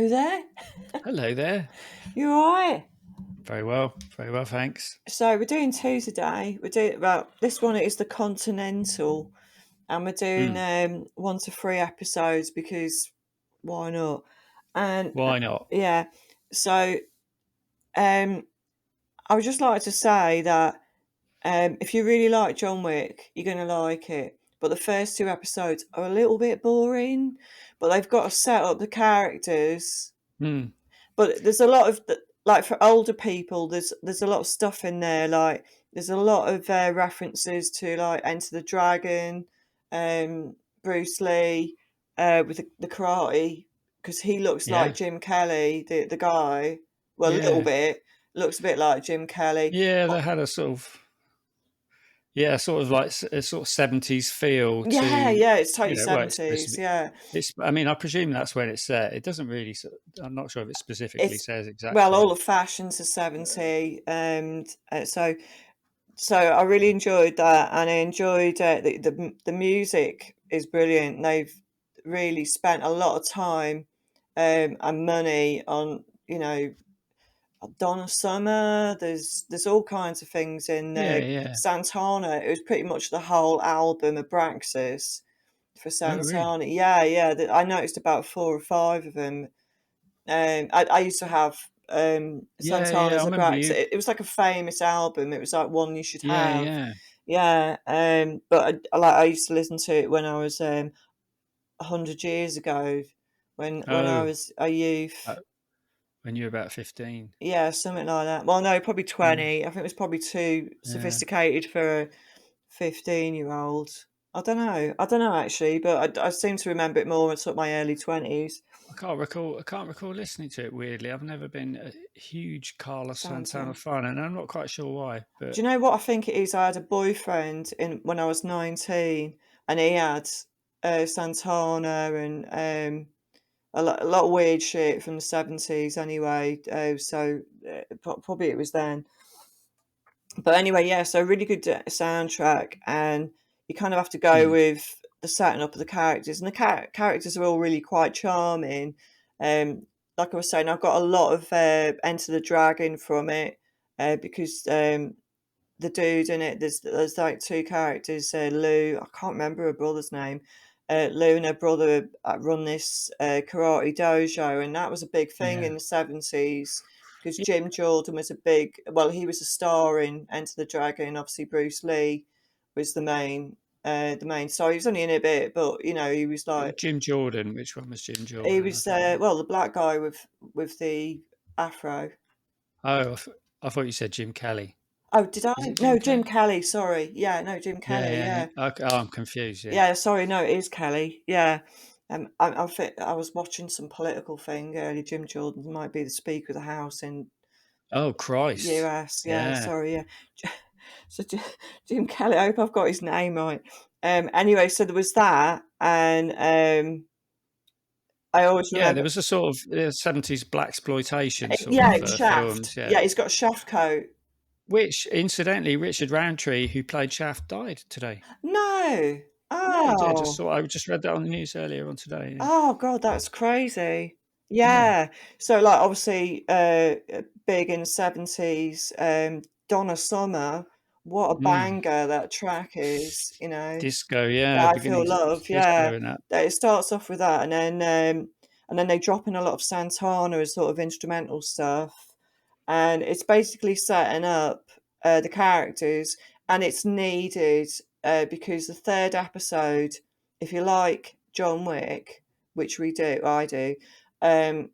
Hello there. Hello there. You all right? Very well, thanks. So we're doing two today. This one is the Continental, and we're doing Mm, 1 to 3 episodes because why not? And why not? yeah, so um, I would just like to say that if you really like John Wick, you're going to like it. But the first 2 episodes are a little bit boring, but they've got to set up the characters. Mm, But there's a lot of like for older people. There's a lot of stuff in there. Like there's a lot of references to like Enter the Dragon, Bruce Lee, with the karate because he looks like yeah, Jim Kelly, the guy. Well, a little yeah, bit looks a bit like Jim Kelly. yeah. They had a sort of like a sort of 70s feel Yeah, to, yeah, it's totally well, it's supposed to 70s. be. Yeah, It's. I mean, I presume that's when it's set. It doesn't really. I'm not sure if it specifically it's says well, all exactly. the fashions are 70, and so I really enjoyed that, and I enjoyed the music is brilliant. They've really spent a lot of time and money on Donna Summer. There's all kinds of things in Yeah, there. yeah. Santana. It was pretty much the whole album of Braxis for Oh, really? Santana. Yeah, yeah. I noticed about 4 or 5 of them. I used to have Yeah, yeah. I Santana's a remember Brax. you. It was like a famous album. It was like one you should Yeah, have. yeah. Yeah, but I used to listen to it when I was 100 years ago, when I Oh, was a youth. uh, when you were about 15. Yeah, something like that. Well, no, probably Yeah, 20. I think it was probably too yeah. sophisticated for a 15-year-old. I don't know actually, but I seem to remember it more in sort of my early 20s. I can't recall. I can't recall listening to it. Weirdly, I've never been a huge Carlos Santana Santa. fan, and I'm not quite sure why. Do But you know what I think it is? I had a boyfriend when I was 19, and he had Santana and a lot of weird shit from the 70s anyway. Probably it was then. But anyway, yeah, so really good soundtrack, and you kind of have to go mm, with the setting up of the characters, and the characters are all really quite charming. Like I was saying, I've got a lot of Enter the Dragon from it because the dude in it, there's like 2 characters, Lou, I can't remember her brother's name. Lou and her brother run this karate dojo, and that was a big thing yeah, in the 70s because yeah, Jim Jordan was he was a star in Enter the Dragon. Obviously, Bruce Lee was the main star. He was only in it a bit, but he was like, Jim Jordan. Which one was Jim he Jordan? I was, can't remember. the black guy with the afro. Oh, I thought you said Jim Kelly. Oh, did I? Is it No, Jim Jim Kelly? Kelly. Sorry. Yeah, no, Jim Yeah, Kelly. yeah, yeah. Yeah. Okay, oh, I'm confused. Yeah. Yeah, sorry, no, it is Kelly. Yeah. I was watching some political thing earlier. Jim Jordan might be the Speaker of the House in Oh, Christ. US. Yeah, Yeah, sorry, yeah. So Jim Kelly, I hope I've got his name right. Anyway, so there was that, and I always yeah. There remember. was a sort of 70s black exploitation sort Yeah, of it's Shaft. films. Yeah. Yeah, he's got a shaft coat. Which, incidentally, Richard Roundtree, who played Shaft, died today. No. Yeah, he did. Oh. I just read that on the news earlier on today. Yeah. Oh God, that's crazy. Yeah. Yeah. So like obviously big in the 70s, Donna Summer, what a Mm. banger that track is. Disco, yeah, That I Feel beginnings of Love, disco yeah. and that. It starts off with that, and then they drop in a lot of Santana as sort of instrumental stuff, and it's basically setting up the characters, and it's needed because the third episode, if you like John Wick, which I do, um,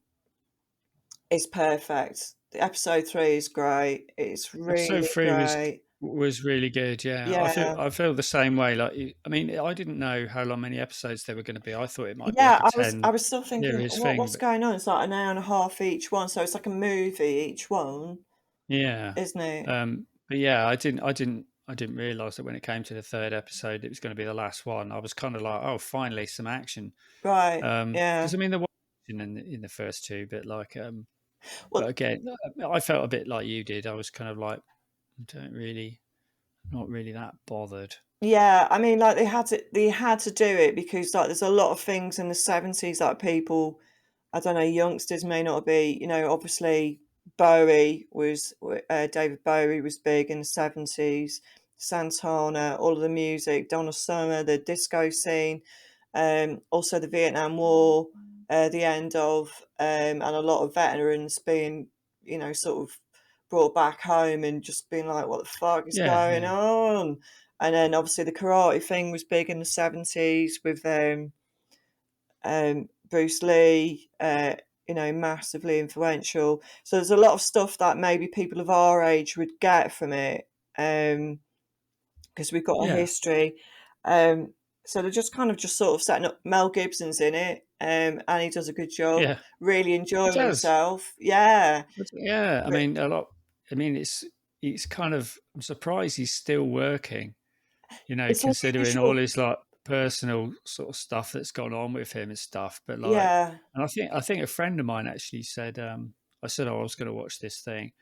is perfect. The episode 3 is great. It's Episode really 3 great. was really good. Yeah, Yeah, I feel the same way. Like, I mean, I didn't know how long many episodes there were going to be. I thought it might be like yeah. a I was 10 still thinking, series thing, what's but going on? It's like an hour and a half each one, so it's like a movie each one, yeah. isn't it? But yeah, I didn't realize that when it came to the third episode, it was going to be the last one. I was kind of like, oh, finally some action. Right. Because Yeah. I mean, there was action in the first two, but like, but Well, again, I felt a bit like you did. I was kind of like, don't really, not really that bothered. yeah. I mean, like they had to do it because like there's a lot of things in the 70s that people I don't know, youngsters may not be, obviously David Bowie was big in the 70s, Santana, all of the music, Donna Summer, the disco scene, also the Vietnam War, the end of, and a lot of veterans being, sort of brought back home and just being like, what the fuck is Yeah, going yeah, on? And then obviously the karate thing was big in the 70s with Bruce Lee, massively influential. So there's a lot of stuff that maybe people of our age would get from it, because we've got a yeah, history. Um, so they're just kind of just sort of setting up. Mel Gibson's in it, and he does a good job. yeah. Really He enjoying does. himself. Yeah, Yeah, I but mean, a lot. I mean, it's kind of. I'm surprised he's still working. it's Considering all unusual. his like personal sort of stuff that's gone on with him and stuff. But like, Yeah, and I think a friend of mine actually said, I said, oh, I was going to watch this thing,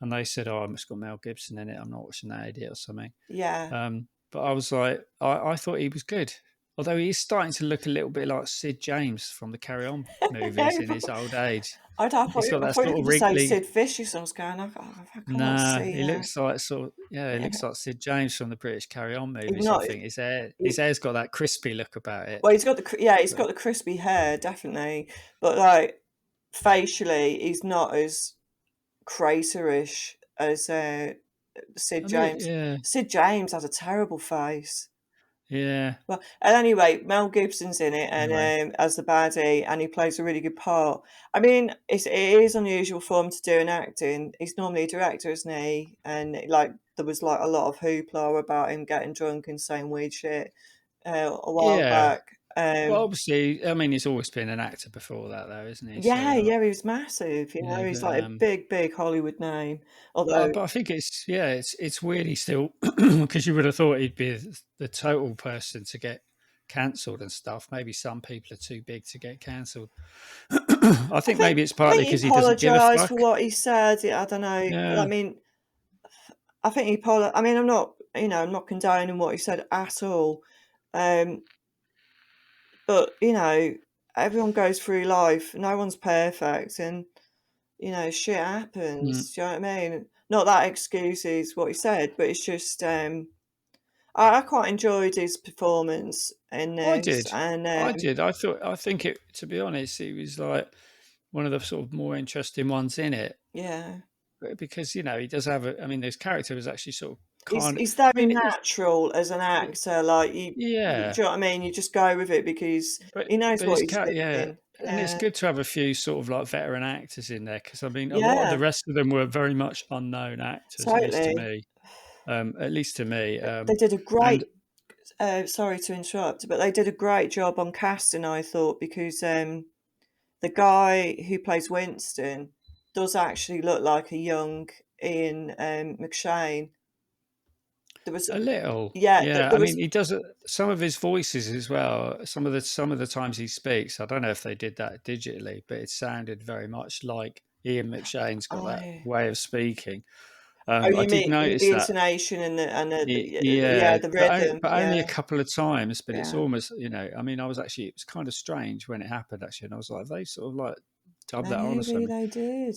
and they said, oh, it's got Mel Gibson in it. I'm not watching that idiot or something. yeah. But I was like, I thought he was good. Although he's starting to look a little bit like Sid James from the Carry On movies in his old age. I He's got thought that you were sort of going to say wrinkly. Sid Vicious. I was going, I can't Nah, see he that. looks like he Yeah. looks like Sid James from the British Carry On He's movies. I not. think his hair's got that crispy look about it. Well, he's But got the crispy hair, definitely, but like facially, he's not as craterish as Sid I mean, James. yeah, Sid James has a terrible face. yeah. Well, and anyway, Mel Gibson's in it, and Anyway, as the baddie, and he plays a really good part. I mean, it is unusual for him to do an acting. He's normally a director, isn't he? And like there was like a lot of hoopla about him getting drunk and saying weird shit a while yeah. back. Well, obviously, I mean, he's always been an actor before that, though, isn't he? So, Yeah, like, yeah, he was massive, he's but like a big, big Hollywood name, although but I think it's weird he still because you would have thought he'd be the total person to get cancelled and stuff. Maybe some people are too big to get cancelled. I I think think maybe it's I partly think he because he doesn't give a apologised fuck. for what he said, I don't know, I Yeah. mean, I think I mean, I'm not condoning what he said at all, um, but, everyone goes through life, no one's perfect, and, shit Mm. happens, do you know what I mean? Not that excuses what he said, but it's just, I quite enjoyed his performance in I this, did. and, I did. I think it. To be honest, it was like one of the sort of more interesting ones in it yeah. because he does have. I mean, his character was actually sort of He's kind of. he's I very mean, it's natural as an actor, like, yeah, do you know what I mean? You just go with it because but he knows but what his he's cat, yeah, doing. and it's Yeah. good to have a few sort of like veteran actors in there because I mean, a lot of the Yeah, rest of them were very much unknown actors, at least to totally. me. At least to me. They did a And great sorry to interrupt, but they did a great job on casting, I thought, because, the guy who plays Winston does actually look like a young Ian, McShane. There was a little, yeah, yeah. there I mean, was he does some of his voices as well. Some of the times he speaks, I don't know if they did that digitally, but it sounded very much like Ian McShane's got that I way of speaking. oh, I you did mean notice the that, intonation and yeah, the but rhythm, only a yeah, couple of times. But it's yeah. almost, I mean, it was kind of strange when it happened actually, and I was like, they sort of like dubbed that on or Maybe something. they did,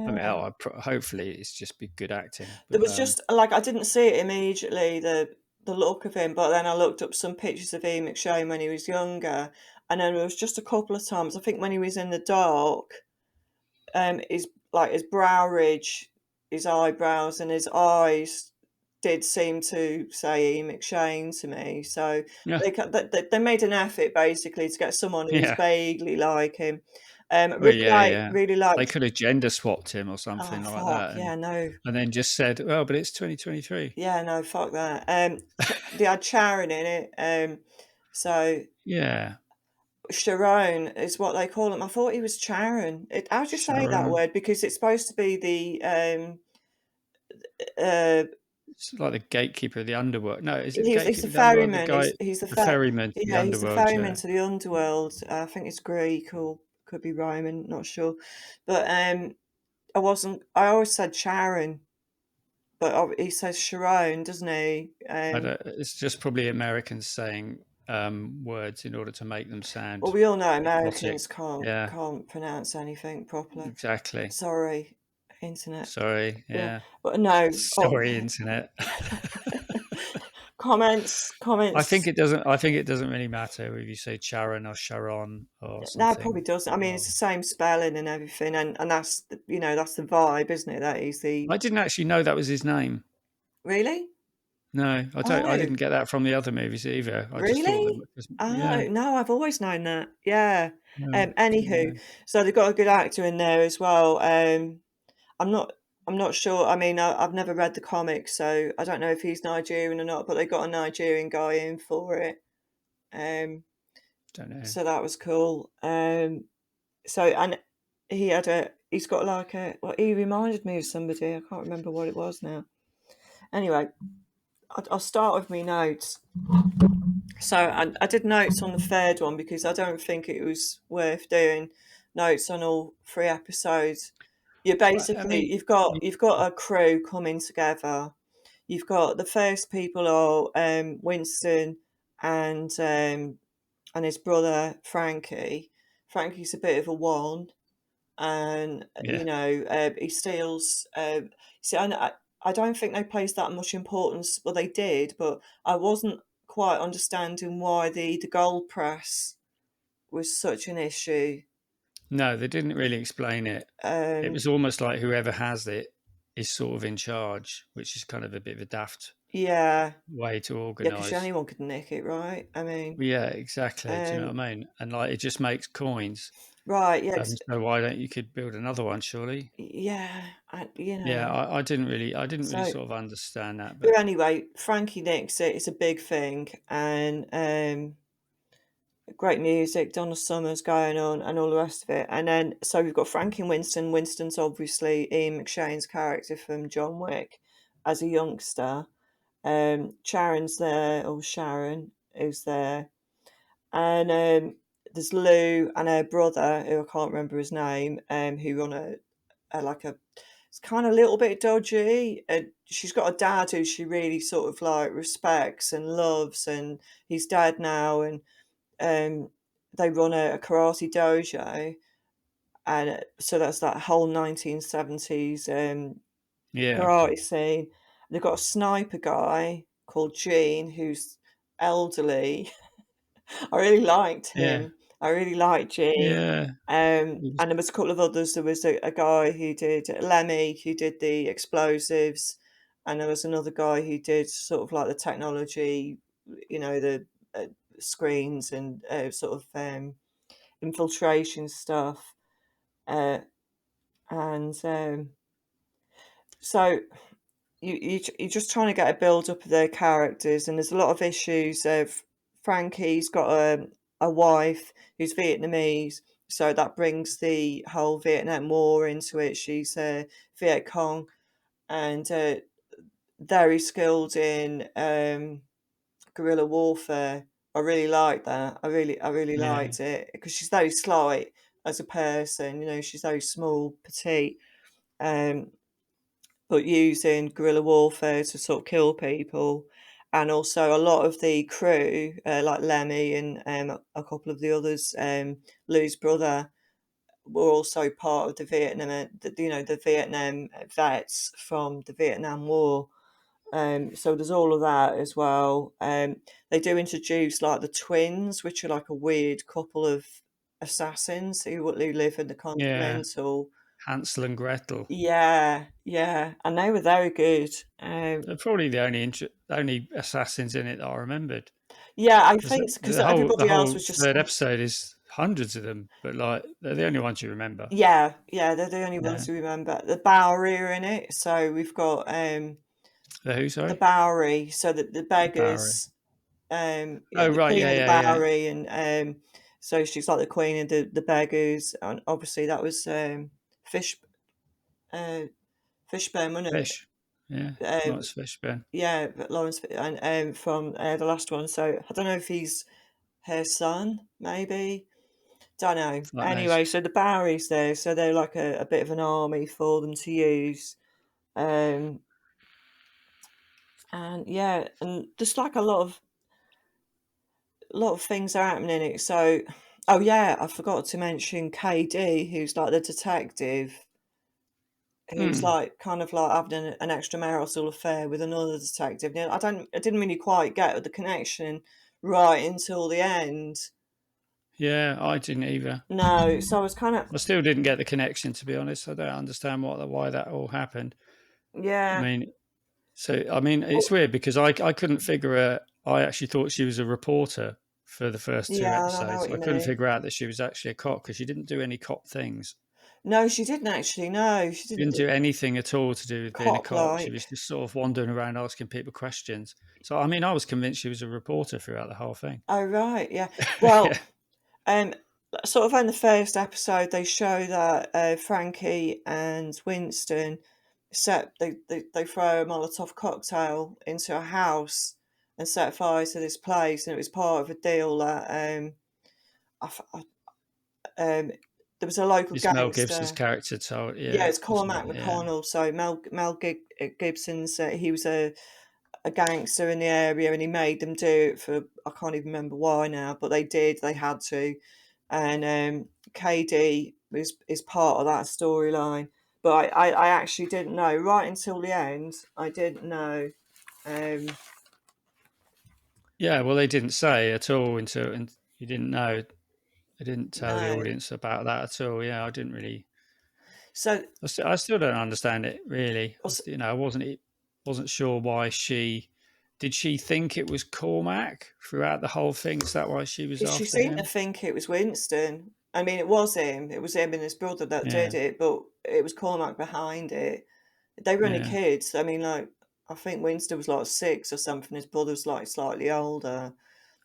I yeah. mean, hopefully it's just be good acting, There but was just like, I didn't see it immediately, the look of him, but then I looked up some pictures of Ian McShane when he was younger, and then there was just a couple of times, I think when he was in the dark, his brow ridge, his eyebrows and his eyes did seem to say Ian McShane to me, so yeah, they made an effort basically to get someone who was yeah. vaguely like him. Well, yeah, yeah. Really They liked could have gender swapped him or oh, something like fuck, that, yeah, no. and then just said, "Well, but it's 2023." Yeah, no, fuck that. They had Sharon in it, so Yeah, Sharon is what they call him. I thought he was Charon. How do you say that Sharon. word? Because it's supposed to be uh, It's like the gatekeeper of the underworld. No, is it the he's a gatekeeper of the underworld? The ferryman. guy, He's the ferryman to the he's the underworld. ferryman Yeah, to the underworld. I think it's Greek or could be Roman, not sure. But I always said Charon, but he says Sharon, doesn't he? I don't, it's just probably Americans saying words in order to make them Well, sound we all know exotic. Americans can't Yeah, can't pronounce anything properly. exactly. Sorry, internet. Sorry. Yeah, Yeah. but no. Oh, Sorry, internet. I think comments. it doesn't. I think it doesn't really matter if you say Sharon or Sharon or No, it probably something. doesn't. I mean, it's Well, the same spelling and everything, and that's that's the vibe, isn't it? That is the I didn't actually know that was his name. really. No, I don't. I Oh, didn't get that from the other movies either. I just thought really? that because yeah, Oh no, I've always known that. Yeah. no, Anywho, no. so they've got a good actor in there as well. I'm not I'm not sure. I mean, I've never read the comics, so I don't know if he's Nigerian or not. But they got a Nigerian guy in for it. Um, Don't know. so that was cool. So and he's got like a well, he reminded me of somebody. I can't remember what it was now. Anyway, I'll start with my notes. So I did notes on the third one because I don't think it was worth doing notes on all three episodes. You Well, I basically mean, you've got a crew coming together. You've got the first people are Winston and um, and his brother Frankie. Frankie's a bit of a one, and yeah. he steals. See, I don't think they placed that much importance. Well, they did, but I wasn't quite understanding why the gold press was such an issue. No, they didn't really explain it. It Um, was almost like whoever has it is sort of in charge, which is kind of a bit of a daft yeah, way to yeah, because organise. anyone could nick it, right? I mean, Yeah, exactly. Do you know um, what I mean? And like it just makes coins. right, yeah, So why don't you could build another one? Surely. yeah, Yeah, I didn't really So, sort of understand that, but but anyway, Frankie nicks it. It's a big thing, and great music, Donna Summer's going on, and all the rest of it. And then, so we've got Frank and Winston. Winston's obviously Ian McShane's character from John Wick as a youngster. Sharon's there, or Sharon, who's there. And there's Lou and her brother, who I can't remember his name, who run like a, it's kind of a little bit dodgy. She's got a dad who she really sort of like respects and loves, and he's dead now, and um, they run a karate dojo, and so that's that whole 1970s yeah, karate scene. They've got a sniper guy called Gene who's elderly. I really liked yeah, him. I really liked Gene. yeah, And there was a couple of others. There was a guy who did Lemmy, who did the explosives, and there was another guy who did sort of like the technology, the uh, screens and sort of infiltration stuff. Uh, and so you're just trying to get a build up of their characters, and there's a lot of issues. Of Frankie's got a wife who's Vietnamese, so that brings the whole Vietnam War into it. She's Viet Cong, and very skilled in guerrilla warfare. I really like that. I really yeah, liked it because she's very slight as a person. She's very small, petite. Um, but using guerrilla warfare to sort of kill people. And also, a lot of the crew, like Lemmy and a couple of the others, Lou's brother, were also part of the the Vietnam vets from the Vietnam War. So there's all of that as well. They do introduce like the twins, which are like a weird couple of assassins who live in the yeah. Continental. Hansel and Gretel. Yeah, yeah, and they were very good. They're probably the only assassins in it that I remembered. Yeah, I Because think because the everybody else whole was just third episode is hundreds of them, but like they're the only ones you remember. yeah, yeah, they're the only ones Yeah. who remember. The Bowery are in it, so we've got The who? the Sorry, Bowery, so that the the Bowery. beggars, Oh the right, Queen yeah, of the yeah, yeah. Bowery, and so she's like the Queen of the beggars, and obviously that was Fish uh, Fishburne, wasn't Fish. Yeah, it? Lawrence Fishburne. Yeah, but Lawrence and from the last one. So I don't know if he's her son, maybe. Don't know. Fuck knows. Anyway, so the Bowery's there, so they're like a bit of an army for them to use. Um, and yeah, and just like a lot of a lot of things are happening in it. So, oh yeah, I forgot to mention KD, who's like the detective, who's Hmm. like kind of like having an extramarital affair with another detective. You know, I didn't really quite get the connection right until the end. Yeah, I didn't either. No, so I was kind of I still didn't get the connection, to be honest. I don't understand why that all happened. I yeah. mean, so I mean, it's Oh, weird because I couldn't figure her. I actually thought she was a reporter for the first two yeah, I know episodes. what I you couldn't mean. figure out that she was actually a cop because she didn't do any cop things. No, she didn't actually. No, she She didn't didn't. do anything at all to do with being a Cop cop. She like. was just sort of wandering around asking people questions. So I mean, I was convinced she was a reporter throughout the whole thing. Oh right, yeah. Well, Yeah, um, sort of in the first episode, they show that Frankie and Winston they throw a Molotov cocktail into a house and set fire to this place, and it was part of a deal that I f there was a local it's Mel Gibson's gangster. character told. Yeah, Yeah, it's wasn't Cormac it? Yeah, McConnell. So Gibson's he was a gangster in the area, and he made them do it for I can't even remember why now, but they did. They had to, and KD is part of that storyline. But I actually didn't know right until the end. I didn't know. Um, yeah. Well, they didn't say at all until and you didn't know. They didn't tell the no. audience about that at all. Yeah, I didn't really. So I still don't understand it really. was- You know, I wasn't sure why she did. She think it was Cormac throughout the whole thing. Is that why she was she after seemed to him? think it was Winston. I mean, it was him. It was him and his brother that did Yeah, it, but it was Cormac behind it. They were only yeah. kids. I mean, like, I think Winston was like 6 or something. His brother's like slightly older.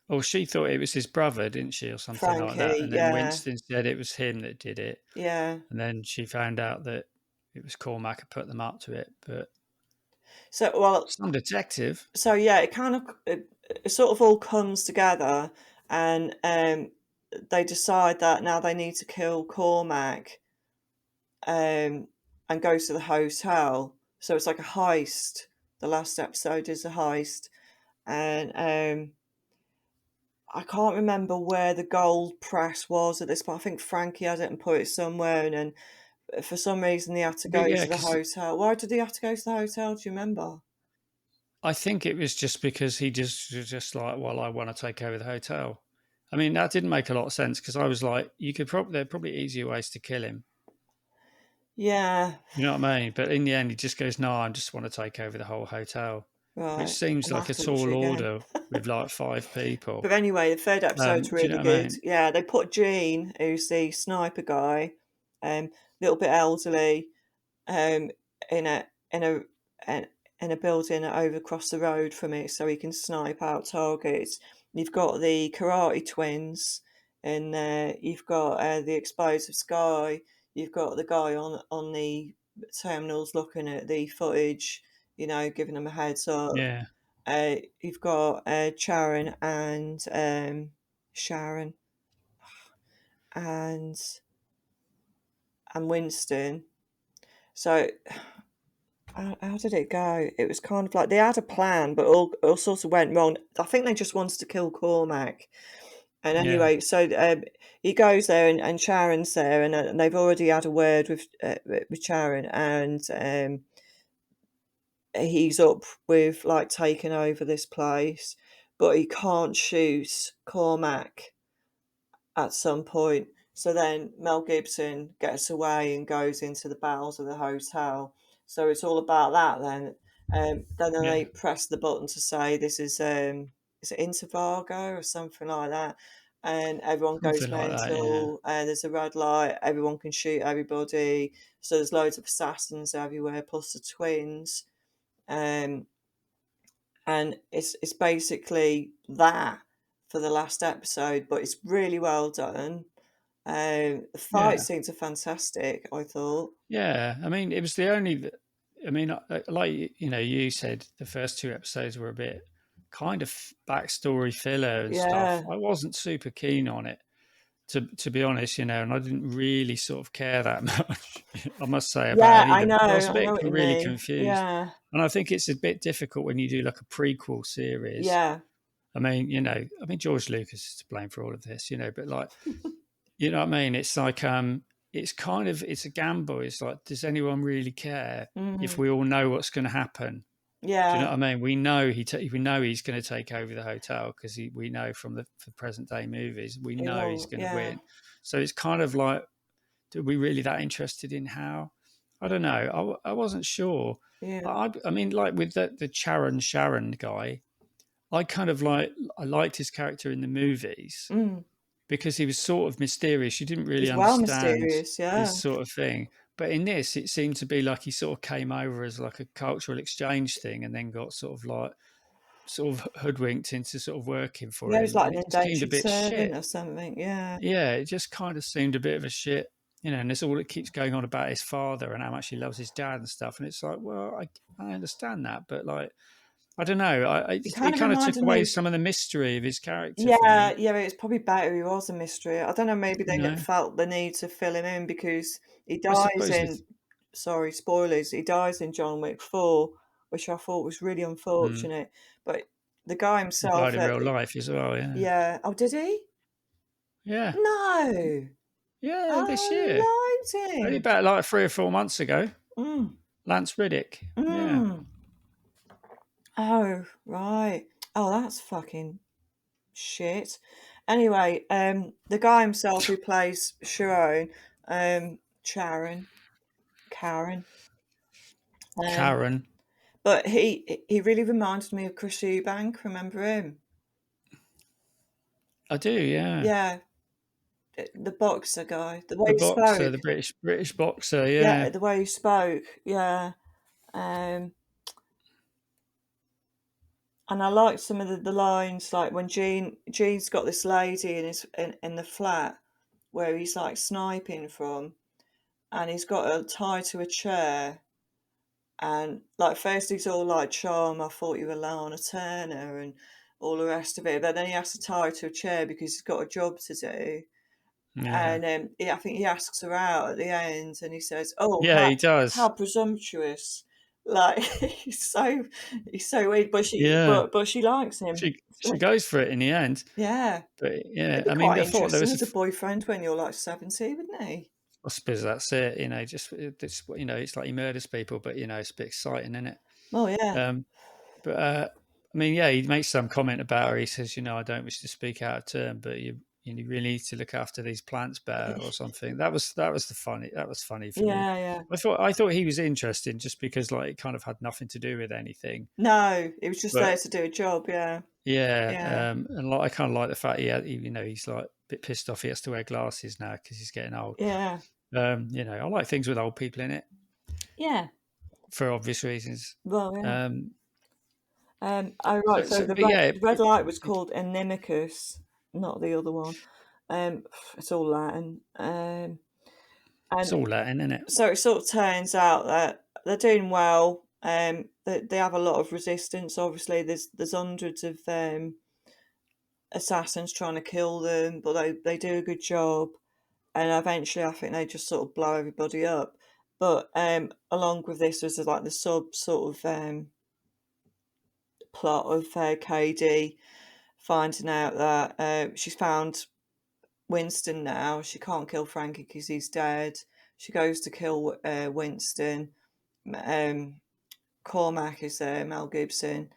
Well, she thought it was his brother, didn't she, or something like that? Frankie, And then yeah, Winston said it was him that did it, yeah. and then she found out that it was Cormac who put them up to it. But So, well, some detective. so yeah, it sort of all comes together, and they decide that now they need to kill Cormac, um, and go to the hotel. So it's like a heist. The last episode is a heist, and I can't remember where the gold press was at this point. I think Frankie had it and put it somewhere, and then for some reason they had to But go yeah, to the because hotel. Why did he have to go to the hotel? Do you remember? I think it was just because he just was just like, well, I want to take over the hotel. I mean, that didn't make a lot of sense because I was like, you could probably there are probably easier ways to kill him. Yeah, You know what I mean? But in the end, he just goes, no, I just want to take over the whole hotel, which right. seems I'm gonna like have a to watch tall it again. order with like five But people. anyway, the third episode's Do you really know what I good. mean? Yeah, they put Gene, who's the sniper guy, a little bit elderly, um, in a in a in in a building over across the road from it, so he can snipe out targets. You've got the karate twins, and you've got the explosive sky. You've got the guy on the terminals looking at the footage, giving them a heads up. Yeah, You've got Sharon Sharon and Winston. So how did it go? It was kind of like they had a plan, but all sorts of went wrong. I think they just wanted to kill Cormac. And yeah. anyway, so he goes there, and Sharon's there, and they've already had a word with Sharon, and he's up with like taking over this place, but he can't shoot Cormac at some point. So then Mel Gibson gets away and goes into the bowels of the hotel. So it's all about that then. Then Yeah, they press the button to say this is it Intervago or something like that. And everyone goes something like that. Yeah, mental. There's a red light. Everyone can shoot everybody. So there's loads of assassins everywhere, plus the twins. Um, and it's basically that for the last episode, but it's really well done. The fight yeah, scenes are fantastic, I thought. yeah. I mean, it was the only. I mean, like you said, the first two episodes were a bit kind of backstory filler and stuff. Yeah, I wasn't super keen on it, to be honest, and I didn't really sort of care that much. I must say about yeah, it I either. know, But I was a I know bit what you really mean. confused, Yeah, and I think it's a bit difficult when you do like a prequel series yeah, I mean, George Lucas is to blame for all of this, but like, you know what I mean? It's like, it's kind of, it's a gamble. It's like, does anyone really care if Mm. we all know what's going to happen? Do you know Yeah, what I mean? We know we know he's going to take over the hotel because we know from the present day movies, we it know he's will. going to Yeah, win. So it's kind of like, are we really that interested in how? I don't know. I wasn't sure. yeah. I mean, like with the Charon Sharon guy, I kind of I liked his character in the movies Mm. because he was sort of mysterious. You didn't really He's well understand mysterious. his Yeah, sort of thing. But in this, it seemed to be like he sort of came over as like a cultural exchange thing and then got sort of hoodwinked into sort of working for yeah. He's him. like And an it just seemed a indentured bit servant shit. or something. Yeah. Yeah, it just kind of seemed a bit of a shit. And this all it keeps going on about his father and how much he loves his dad and stuff. And it's like, well, I understand that, but like, I don't know. He It kind of kind of took reminded away me. some of the mystery of his character for Yeah, me. yeah, it's probably better he was a mystery. I don't know, maybe You they know, felt the need to fill him in because he I dies suppose in, with sorry, spoilers, he dies in John Wick 4, which I thought was really mm, unfortunate. But the guy he himself, died in real life as well. Yeah, yeah. Oh, did he? yeah, No. yeah. This year, I liked only him. about like 3 or 4 months ago. Mm, Lance Riddick. Yeah, mm. Oh, right. Oh, that's fucking shit. Anyway, the guy himself who plays Sharon, Sharon, Karen, um, Karen. but he really reminded me of Chris Eubank. Remember him? I do. Yeah, Yeah, the boxer guy. The way the he boxer, spoke. the British boxer. Yeah, Yeah, the way he spoke. Yeah, um, and I liked some of the lines, like when Gene's got this lady in the flat where he's like sniping from, and he's got her tied to a chair. And like first he's all like, "Charm, I thought you were Lana Turner," and all the rest of it. But then he has to tie her to a chair because he's got a job to do. yeah, And I think he asks her out at the end, and he says, "Oh, yeah. He how does. presumptuous!" Like he's so weird, but Yeah, she likes him. she goes for it in the end. Yeah, But yeah, it'd be I mean, quite I thought there interesting was as a boyfriend when you're like 70, wouldn't he? I suppose that's it. Just it's it's like he murders people, but it's a bit exciting, isn't it? Oh yeah, Um, but I mean, yeah, he makes some comment about her. He says, I don't wish to speak out of turn, but you really need to look after these plants better, or something. That was funny for me. yeah, yeah. I thought he was interesting just because like it kind of had nothing to do with anything, No, it was just there but to do a job. Yeah, yeah, yeah, and like I kind of like the fact he's like a bit pissed off. He has to wear glasses now because he's getting old. yeah, I like things with old people in it yeah. for obvious reasons. Well, yeah. Um, Oh, right. So but yeah, the red light was called Inimicus, not the other one. Um, it's all Latin. it's And all Latin, isn't it? so it sort of turns out that they're doing well. They have a lot of resistance. Obviously, there's hundreds of assassins trying to kill them, but they do a good job. And eventually, I think they just sort of blow everybody up. But along with this, there's like the sub sort of plot of KD finding out that she's found Winston now. She can't kill Frankie because he's dead. She goes to kill Winston. Um, Cormac is there, Mel Gibson,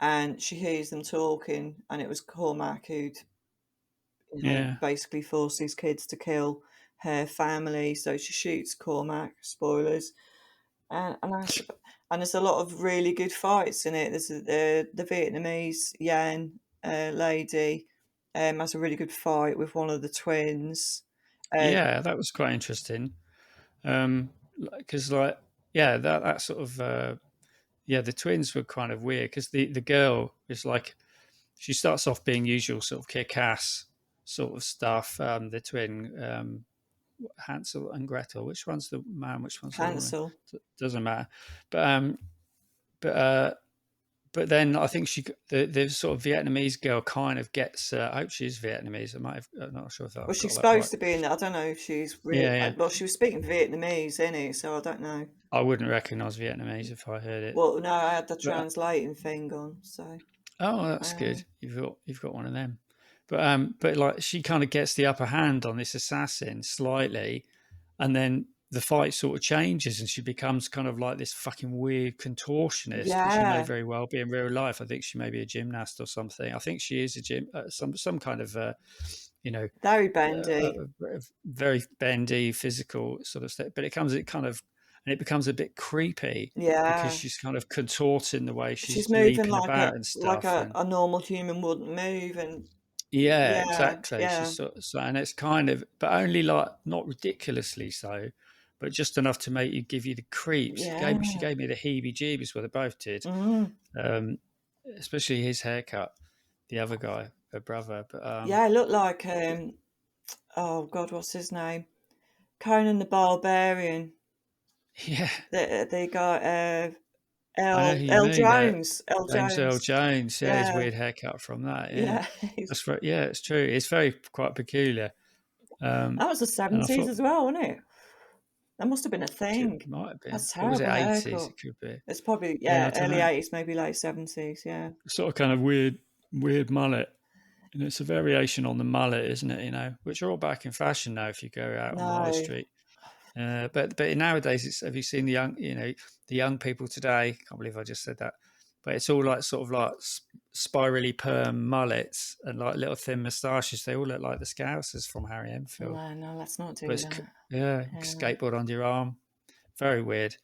and she hears them talking, and it was Cormac who'd Yeah, basically forced his kids to kill her family. So she shoots Cormac. Spoilers. And there's a lot of really good fights in it. There's the Vietnamese Yan lady has a really good fight with one of the twins. Uh, yeah, that was quite interesting. Because that sort of the twins were kind of weird because the girl is like she starts off being usual sort of kick ass sort of stuff. The twin Hansel and Gretel. Which one's the man? Which one's the woman? Hansel. Doesn't matter. But but uh, but then I think the sort of Vietnamese girl kind of gets. I hope she's Vietnamese. I'm not sure if Well, I've she's got that right. supposed to be in it. I don't know if she's real. Yeah, yeah. Well, she was speaking Vietnamese, innit? So I don't know. I wouldn't recognise Vietnamese if I heard it. Well, no, I had the But translating thing on. So Oh, that's good. You've got one of them. But like she kind of gets the upper hand on this assassin slightly, and then the fight sort of changes, and she becomes kind of like this fucking weird contortionist that she may Yeah, very well be in real life. I think she may be a gymnast or something. I think she is a gym, some kind of you know, very bendy. very bendy physical sort of stuff. But it kind of, and it becomes a bit creepy because Yeah. she's kind of contorting the way She's she's moving leaping like a about and like stuff. a, And a normal human wouldn't move, and yeah, yeah, exactly. She's yeah, so, and it's kind of, but only like not ridiculously so, but just enough to make you give you the creeps. She yeah. gave me the heebie-jeebies. Well, they both did, Mm. um, especially his haircut. The other guy, her brother, but Yeah, it looked like oh God, what's his name? Conan the Barbarian. yeah, They got I know who you L mean. Jones. L James Earl Jones. Jones, yeah, his Yeah, weird haircut from that, yeah. yeah. That's right, yeah, it's true. It's very quite peculiar. That was the And I 70s thought as well, wasn't it? That must have been a it thing. might have been, That's or was it terrible 80s? haircut. It could be. It's probably, Yeah, I yeah, don't early know. 80s, maybe late 70s, yeah. Sort of kind of weird mullet. And it's a variation on the mullet, isn't it? Which are all back in fashion now if you go out on the high No. street. But nowadays, have you seen the young people today? Can't believe I just said that. But it's all like sort of like spirally perm mullets and like little thin moustaches. They all look like the Scousers from Harry Enfield. No, no, let's not But do that. yeah, Yeah. skateboard under your arm. Very weird.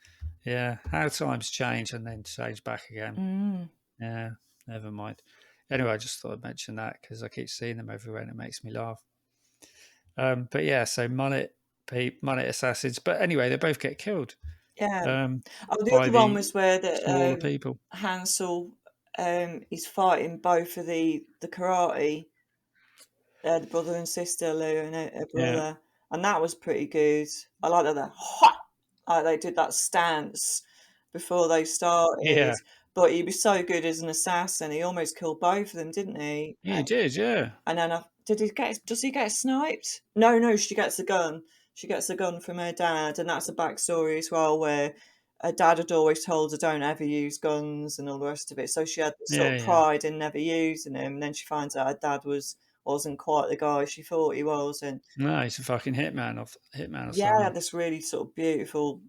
Yeah, how times change and then change back again. Mm. Yeah, never mind. Anyway, I just thought I'd mention that because I keep seeing them everywhere and it makes me laugh. But yeah, so mullet assassins. But anyway, they both get killed Yeah. um, Oh, the by other one the was where smaller people. Hansel is fighting both of the karate, the brother and sister, Lou and her Yeah, brother, and that was pretty good. I like that ha! Like they did that stance before they started, yeah, but he was so good as an assassin. He almost killed both of them, didn't he? yeah. He did. Yeah, And then did he get? Does he get sniped? No, no. She gets a gun. She gets a gun from her dad, and that's a backstory as well, where her dad had always told her don't ever use guns and all the rest of it. So she had this sort yeah, of yeah. pride in never using them, and then she finds out her dad wasn't quite the guy she thought he was, and No, he's a fucking hitman or yeah, something. had this really sort of beautiful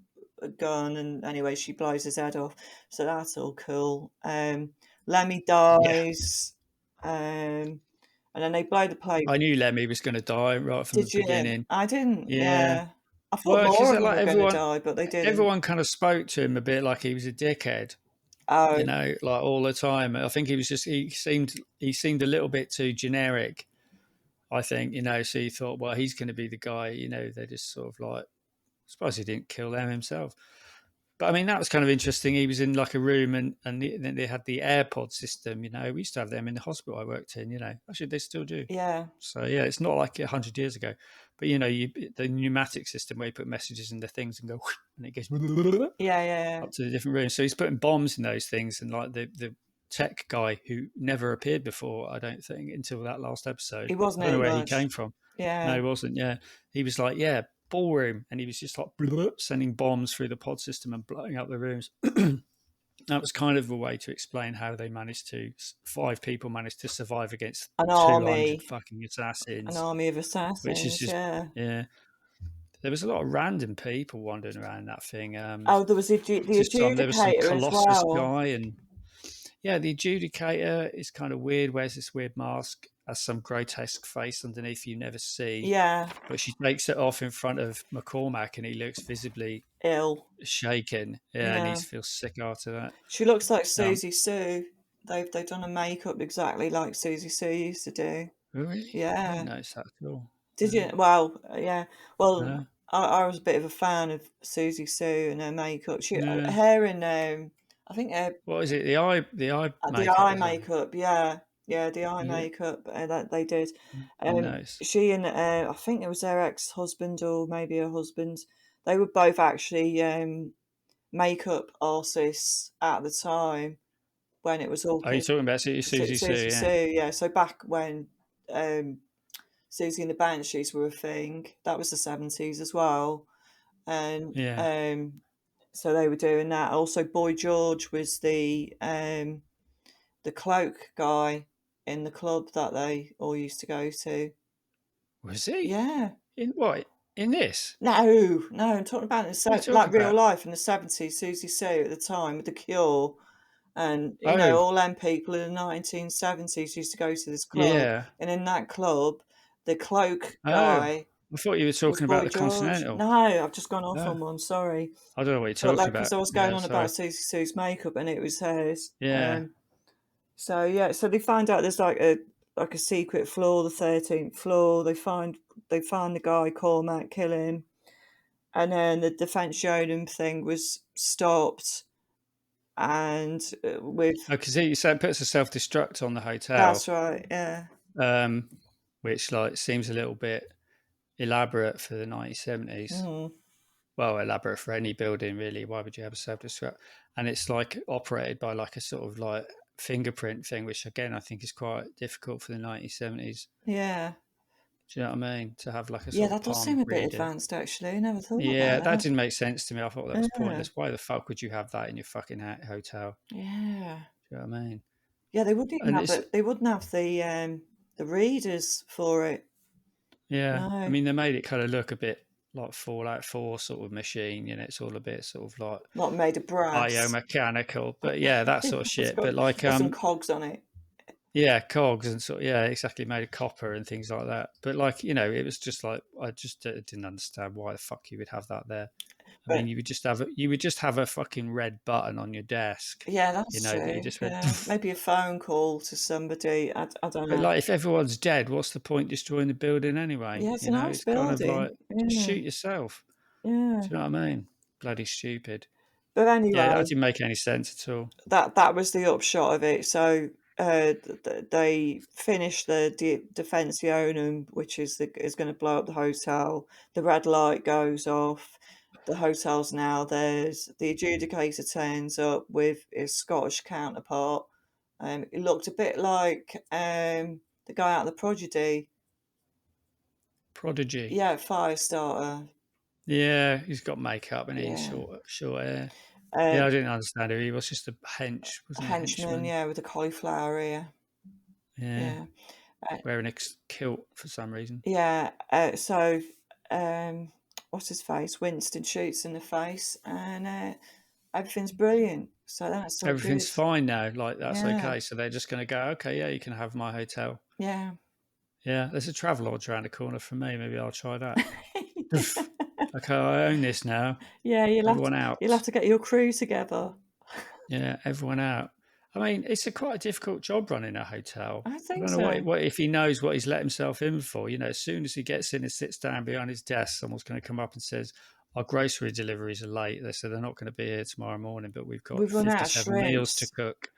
gun, and anyway, she blows his head off. So that's all cool. Lemmy Yeah, dies, and then they blow the place. I knew Lemmy was going to die right from the Did you? beginning. I didn't. Yeah, Yeah, I thought well, more because of them like were going to die, but they didn't. everyone kind of spoke to him a bit like he was a dickhead. Oh, Like all the time. I think he seemed a little bit too generic. I think so you thought, well, he's going to be the guy. They just sort of like. I suppose he didn't kill them himself. But I mean, that was kind of interesting. He was in like a room, and then they had the AirPod system. We used to have them in the hospital I worked in. Actually they still do. yeah, So yeah, it's not like 100 years ago. But the pneumatic system where you put messages in the things and go, and it goes yeah, yeah. up to the different rooms. So he's putting bombs in those things, and like the tech guy who never appeared before, I don't think, until that last episode. He wasn't I don't know in where he much. came from. No, Yeah, he wasn't. Yeah, he was like, yeah, ballroom, and he was just like sending bombs through the pod system and blowing up the rooms. That was kind of a way to explain how they managed to 5 people managed to survive against an 200 army, fucking an assassins, army of which is assassins. just Yeah. yeah. There was a lot of random people wandering around that thing. Oh, there was the Just there was some adjudicator as Colossus well. guy, and yeah, the adjudicator is kind of weird. Wears this weird mask, has some grotesque face underneath you never see. Yeah, But she takes it off in front of McCormack, and he looks visibly ill. shaken. Yeah, and he Yeah, feels sick after that. she looks like Um, Susie Sue. They've done a makeup exactly like Susie Sue used to do. oh, really? I didn't Yeah. notice that at all. Did you? Well, yeah. Well, No, I was a bit of a fan of Susie Sue and her makeup. no. Her and I think What is it? The eye the makeup eye or something. makeup. Yeah, yeah, the eye Is it? makeup that they did. Didn't notice. She and I think it was her ex-husband or maybe her husband. They were both actually makeup artists at the time when it was all Are you talking about Susie Sue? Susie Yeah, Sue. Yeah, so back when um, Susie and the Banshees were a thing. That was the 70s as well. And yeah. so they were doing that. Also, Boy George was the cloak guy in the club that they all used to go to. Was he Yeah. in what in this? No, no, I'm talking about in What are you like talking real about? life in the 70s, Susie Sue at the time with The Cure. And, Oh, all them people in the 1970s used to go to this club. yeah. And in that club, the cloak Oh, guy I thought you were was talking about Boy the George. Continental. No, I've just gone off Oh, on one, sorry. I don't know what you're But talking like, because about. I was going Yeah, on sorry. about Susie Sue's makeup and it was hers. Yeah. So yeah, so they find out there's like a secret floor, the 13th floor. They find the guy, Cormac, kill him, and then the defense Yeoman thing was stopped, and with Oh, because he said puts a self destruct on the hotel, that's right, yeah, um, which like seems a little bit elaborate for the 1970s. mm, Well, elaborate for any building, really. Why would you have a self destruct? And it's like operated by like a sort of like fingerprint thing, which again I think is quite difficult for the 1970s. yeah, Do you know what I mean? To have like a yeah. sort of That does seem palm a bit reader. advanced, actually. I never thought Yeah, about that that. didn't make sense to me. I thought that was Yeah, pointless. Why the fuck would you have that in your fucking hotel? yeah, Do you know what I mean? yeah. They wouldn't even And have it's it. They wouldn't have the readers for it. yeah, I No, mean they made it kind of look a bit like Fallout 4 sort of machine, you know, it's all a bit sort of like not made of brass. biomechanical, but yeah, that sort of It's shit. But like got some cogs on it. yeah, cogs and sort yeah, exactly made of copper and things like that. But like, you know, it was just like I just didn't understand why the fuck you would have that there. I mean, But you would just have a fucking red button on your desk, yeah, you that's know, that you true. just went. Yeah, maybe a phone call to somebody. I don't But know. like, if everyone's dead, what's the point destroying the building anyway? Yeah, it's You a know, nice it's kind of building. like just Yeah, shoot yourself. yeah. Do you know what I mean? Bloody stupid. But Yeah, that anyway, didn't make any sense at all. that was the upshot of it. So they finished the defense Yeoman, which is going to blow up the hotel. The red light goes off. The hotel's now theirs. The adjudicator turns up with his Scottish counterpart. It looked a bit like the guy out of the Prodigy. Prodigy. Yeah, Firestarter. Yeah, he's got makeup and he's Yeah. short hair. Uh, Yeah, I didn't understand who he was. Just a hench, wasn't he? A Henchman, henchman. yeah, with the cauliflower ear. Yeah, Yeah. Uh, wearing a kilt for some reason. yeah. So, what's his face? Winston shoots in the face, and everything's brilliant. So that's all good. Everything's fine now. Like that's Yeah. okay. So they're just going to go. Okay, yeah, you can have my hotel. Yeah. Yeah, there's a Travelodge around the corner from me. Maybe I'll try that. Okay, I own this now. Yeah, Everyone out. you'll have to get your crew together. Yeah, everyone out. I mean, it's a quite a difficult job running a hotel. I I think don't know so. what if he knows what he's let himself in for. You know, as soon as he gets in and sits down behind his desk, someone's going to come up and says, "Our grocery deliveries are late." They said they're not going to be here tomorrow morning, but we've got We've run out of 57 meals to shrimps. cook.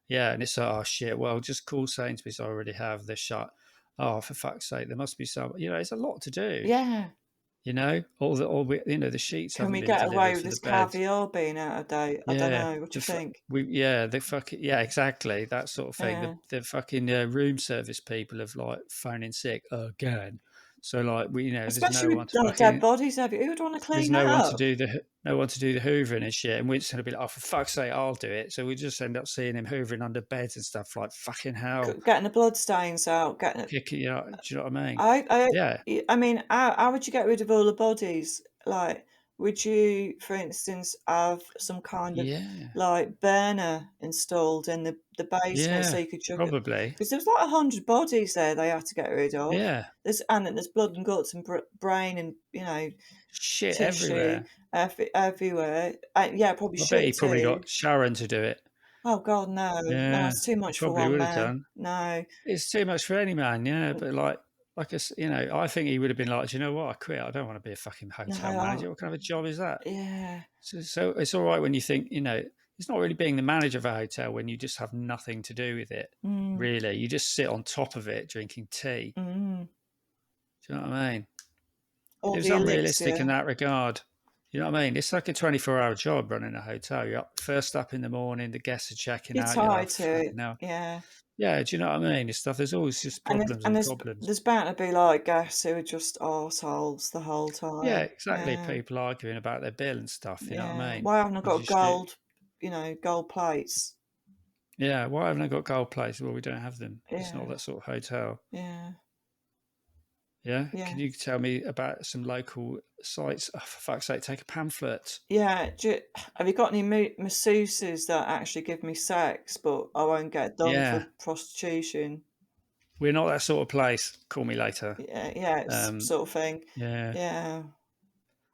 Yeah, and it's like, oh shit. Well, just call Sainsbury's. I already have. They're shut. Oh, for fuck's sake, there must be some. You know, it's a lot to do. Yeah. You know, you know, the sheets Can haven't we been get away delivered with for the this beds. caviar being out of date? I don't Yeah, know. What do you think? the fucking yeah, exactly that sort of thing. Yeah. The fucking room service people have like phoning sick again. So like we, you know, Especially with like dead bodies. Who would want to there's clean that no one to up? do the hoovering and shit. And Winston will be like, oh for fuck's sake, I'll do it. So we just end up seeing him hoovering under beds and stuff. Like fucking hell, Getting the blood stains out. Getting it. kicking you know, do you know what I mean? I, Yeah, I mean, how would you get rid of all the bodies? Like, would you, for instance, have some kind of yeah, like burner installed in the basement so yeah, you could chuck it? probably, Because there was like 100 bodies there they had to get rid of. yeah, There's blood and guts and brain and shit tissue everywhere. everywhere. Yeah, probably I bet he shit probably too. got Sharon to do it. Oh God, no, no, Yeah, it's too he much for probably one would have man. done. No, It's too much for any man, yeah. But you know, I think he would have been like, "Do you know what? I quit. I don't want to be a fucking no, hotel manager. What kind of a job is that?" yeah. So it's all right when you think, you know, it's not really being the manager of a hotel when you just have nothing to do with it. Mm, Really, you just sit on top of it drinking tea. mm. Do you know what I mean? It All was the unrealistic in elixir. that regard. You know what I mean? It's like a 24-hour job running a hotel. You're up first up in the morning, the guests are checking You're out. You're like, tied to fucking it, hell. yeah. Yeah, do you know what I mean? It's stuff. There's always just And there's problems and and there's problems. there's bound to be like guests who are just arseholes the whole Yeah, time. exactly. Yeah, People arguing about their bill and stuff. You know what yeah. I mean? Why haven't I You got just do. gold, gold plates? Yeah, why haven't I got gold plates? Well, we don't have them. It's not Yeah, that sort of hotel. yeah, Yeah, can yeah, you tell me about some local sites? Oh, for fuck's sake, take a pamphlet. yeah. Have you got any masseuses that actually give me sex, but I won't get done for Yeah, prostitution? we're not that sort of place. Call me later. Yeah, yeah, it's Um, sort of thing. yeah, Yeah,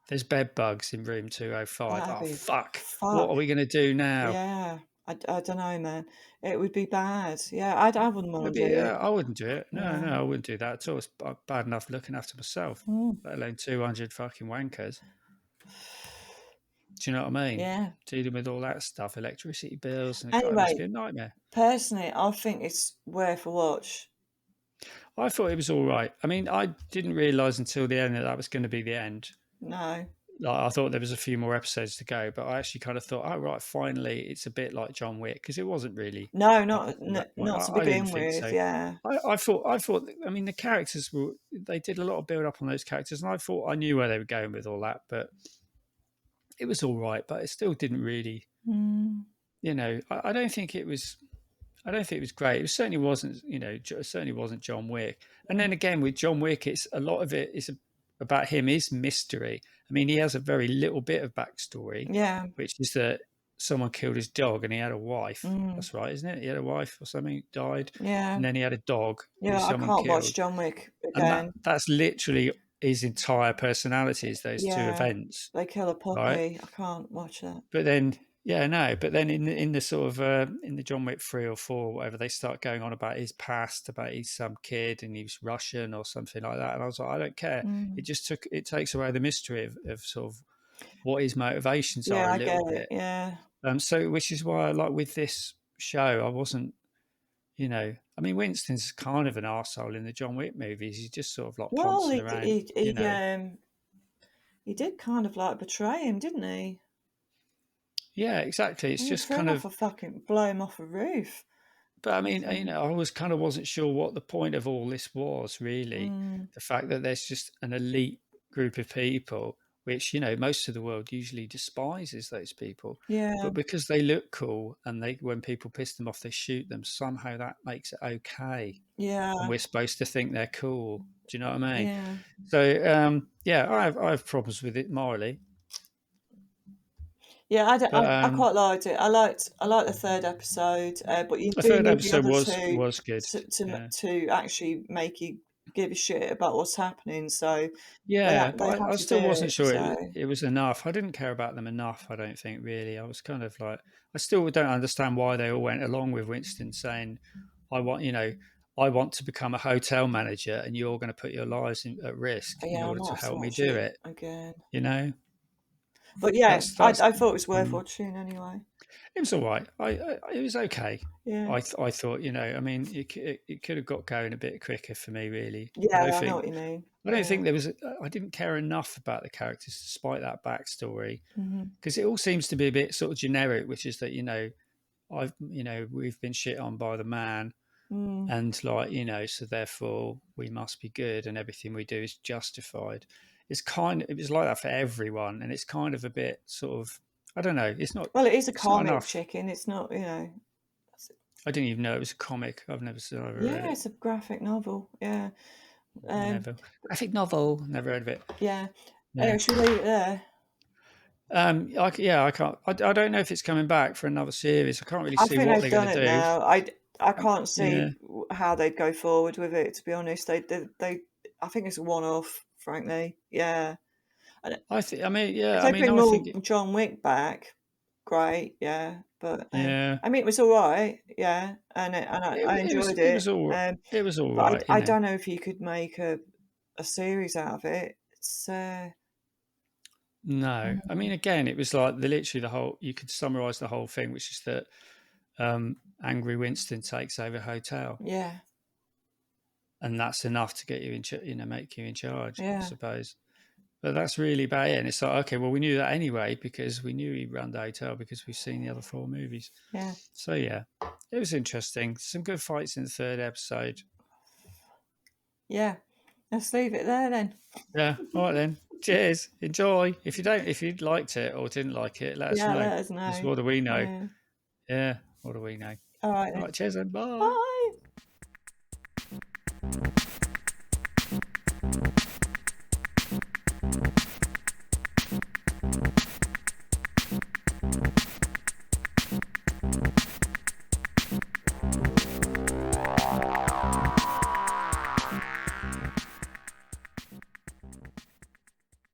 there's bed bugs in room 205. that'd Oh, be fuck. What fuck. are we going to do now? Yeah, I don't know, man. It would be bad. Yeah, I wouldn't want to do Yeah, it. I wouldn't do it. No, Yeah. no, I wouldn't do that at all. It's bad enough looking after myself, Mm. let alone 200 fucking wankers. Do you know what I mean? Yeah. Dealing with all that stuff, electricity bills, and God, it must Anyway, be a nightmare. personally, I think it's worth a watch. I thought it was all right. I mean, I didn't realise until the end that that was going to be the end. No, Like, I thought there was a few more episodes to go, but I actually kind of thought, oh right, finally, it's a bit like John Wick because it wasn't really no, up not until that point. not to I didn't begin think with. so. Yeah. I thought. I mean, the characters were. They did a lot of build up on those characters, and I thought I knew where they were going with all that, but it was all right. But it still didn't really. Mm. I don't think it was. I don't think it was great. It certainly wasn't. It certainly wasn't John Wick. And then again, with John Wick, it's a lot of it is about him is mystery. I mean, he has a very little bit of backstory, Yeah. which is that someone killed his dog and he had a wife. Mm. That's right, isn't it? He had a wife or something, died, Yeah. and then he had a dog who Yeah. I someone can't watch killed. John Wick And again. that's literally his entire personality is those two Yeah. events, They kill a right? puppy. I can't watch that. But then, yeah, no. But then in the sort of in the John Wick 3 or 4, whatever, they start going on about his past, about he's some kid and he was Russian or something like that. And I was like, I don't care. Mm. It takes away the mystery of sort of what his motivations are Yeah, a I get little it. bit. Yeah. So which is why, like with this show, I wasn't. I mean, Winston's kind of an arsehole in the John Wick movies. He's just sort of like Well, prancing around, he did kind of like betray him, didn't he? Yeah, exactly. It's He just threw kind him off of, a fucking blow him off a roof. but I mean, So, I was kind of wasn't sure what the point of all this was really. mm, The fact that there's just an elite group of people, which, most of the world usually despises those people. yeah, But because they look cool and when people piss them off, they shoot them, somehow that makes it okay. And yeah, we're supposed to think they're cool. Do you know what I mean? yeah. So, yeah, I have problems with it morally. Yeah, But I quite liked it. I liked the third episode, but you the do third need the episode other was two was good. Yeah. to actually make you give a shit about what's happening. So Yeah, but they had I to do still wasn't it. sure So it was enough. I didn't care about them enough, I don't think, really. I was kind of like, I still don't understand why they all went along with Winston saying, I want to become a hotel manager and you're going to put your lives at risk in yeah, I order might to have to help me watch do it it. again. You know, But yeah, that's I thought it was worth mm. watching anyway. It was all right. It was okay. Yeah, I thought, I mean, it could have got going a bit quicker for me, really. I yeah, don't I know think what you mean. I don't Yeah, think there was. I didn't care enough about the characters despite that backstory hmm, because it all seems to be a bit sort of generic, which is that we've been shit on by the man, mm. and like so therefore we must be good, and everything we do is justified. It was like that for everyone, and it's kind of a bit sort of I don't know. Well, it is a It's not comic enough. chicken. It's not, I didn't even know it was a comic. Never read yeah, it. it's a graphic novel. Yeah, um, Never graphic novel. Never heard of it. yeah. Yeah. Anyway, should we leave it there? I can't. I don't know if it's coming back for another series. I can't really I see think what they've they're going done to it do. now. I can't Yeah, see how they'd go forward with it. To be honest, they I think it's a one-off. Frankly, yeah. And I think. I mean, if yeah. I they mean, bring I more think. John Wick back, great, yeah. But Yeah, I mean, it was all right, yeah, and I enjoyed it was it. all. It was all But right. I don't know if you could make a series out of it. It's No, I mean, mm, again, it was like literally the whole. You could summarize the whole thing, which is that angry Winston takes over a hotel, yeah, and that's enough to get you make you in charge, I yeah, suppose. But that's really about it. And it's like, okay, well, we knew that anyway because we knew he ran the hotel because we've seen the other 4 movies. yeah, So yeah, it was interesting. Some good fights in the third episode. yeah. Let's leave it there then. Yeah. All right then. Cheers. Enjoy. If you liked it or didn't like it, let us Yeah, know. let us Because know. what do we know? Yeah. Yeah. What do we know? All right All then. right, cheers and bye. Bye.